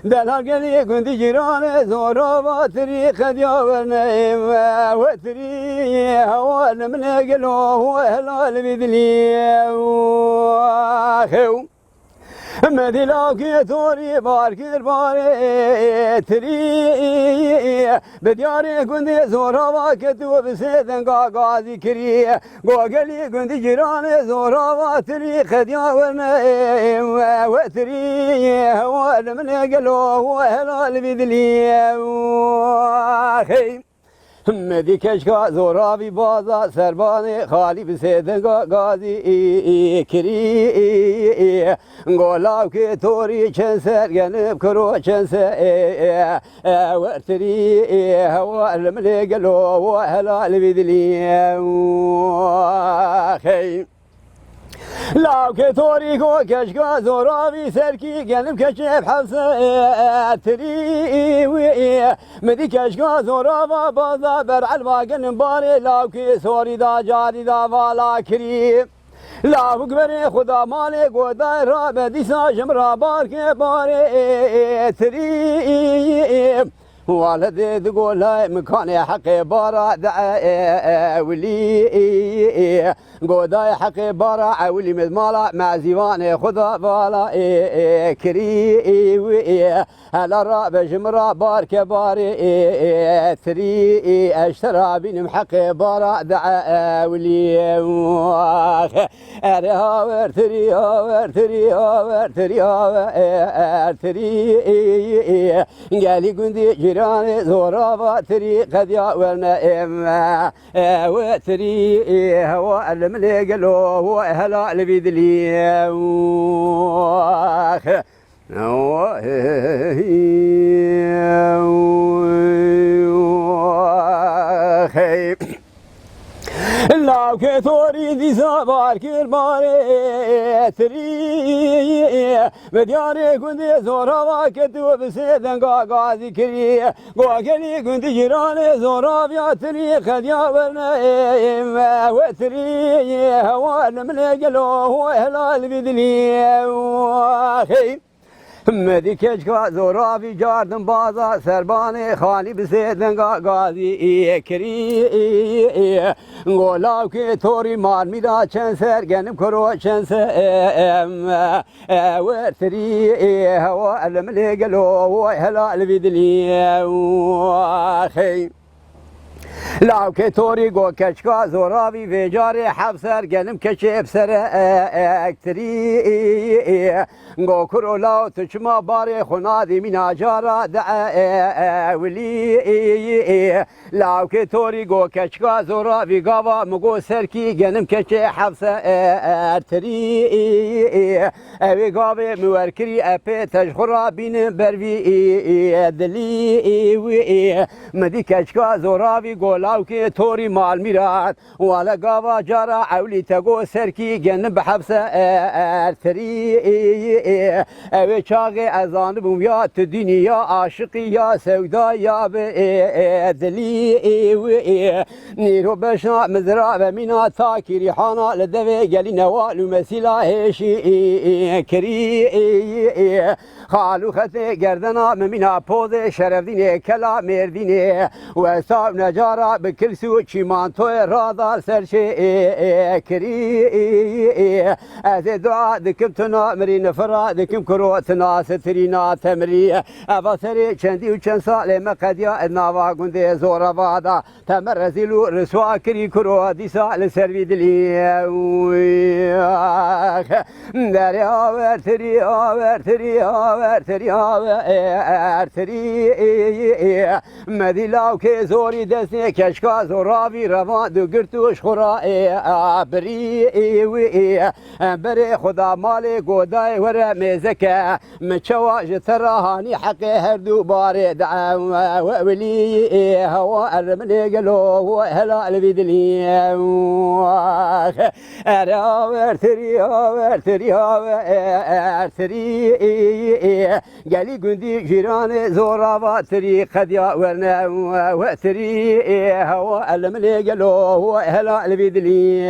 دلال قلي كنت جيران زورا باتري خديا ورنايم وتري هوا من قلو هلال بدلي وخو مدي لاقي ثوري باركر باري تري بدياري كنت زورا باكتو بسيدن غازي كري قوغلي كنت جيران زورا باتري خديا ورنايم وتري هوا من قلو هلال بدلي وخي مدی کشکا زورابی بازا سربان خالی بسیدن غازی کری گولاو که توری چند سرگنب کرو چند سر ورتری هوا الملی گلو و هلال بیدلی خیم لاو که توری کو کشکا زورابی سرکی گلم کشب حفظه تری مدی کشکا زورابا بازا بر علوا گلم باری لاو که سوری دا جاری دا والا کری لاو گبر خدا مال گودای را بدی ساجم را بار که باری تری والد تقول مكان حق بارا ولي قوداي حق بارا ولي مدمالا مع زيوان خدا بالا كري هلا راب جمرا بار كباري تري اشترى بين حق بارا ولي ارها ورتري ورتري ورتري ورتري قالي قندي جيراني زورا باتري قد ياولنا اما وتري هو الملي قالوا هو هلا البيدلي لا كثوري دي سبار كرباري تري بدياري كنت زورا واكتو بسيدن غازي كري غاغلي كنت جيراني زورا بياتري خديا ورنايم وتري هوا من قالو هو هلال بدلي واخي مدی کشکا زورابی جاردن بازا سربان خالی بسیدن غازی کری گولاو که توری مال میدا چند سرگنم کرو چند سر ورتری هوا الملی گلو و هلال بیدلی خی لاو که توری گو کشکا زورابی ویجاری حفظر گلم کشی بسر اکتری گو کرو لاو تچما باری خنادی من آجارا ولی لاو که توری گو کشکا زورابی گاوا مگو سرکی گلم کشی حفظر اکتری اوی گاوی مورکری اپی تجخورا بین بروی دلی مدی کشکا زورابی گولاو که توری مال میراد والا گاوا جارا اولی تگو سرکی گن بحبس ارتری اوی چاقی ازان بوم یا تو دنیا عاشقی یا سودا یا به دلی نیرو بشنا مزرع و مینا تاکی ریحانا لدوی گلی نوالو مسیلا هشی کری خالو خطه گردنا ممینا پوز شرف دینه کلا مردینه و صاحب نجارا بکل سو چیمان توی رادار سرچه کری از دعا دکم تنا مری نفرا دکم کرو تنا سترینا تمری ابا سری چندی و چند سال مقدیا ناوا گنده زورا وادا تمر رزیلو رسوا کری کرو دی سال سروی دلی داری آورتری آورتری آورتری آورتری مدی لاو که زوری دسته کشکا زورابی روان دو گرتوش خورا بری بری خدا مال گودای ور میزکه مچوا جتراهانی حق هر دو بار دعم ولی هوا ارمنی گلو و هلال بیدلی آورتری آورتری آورتری گلی گندی جیران زورا تری خدیا ورنه و تری هو الملي قالوا هو هلا البدلي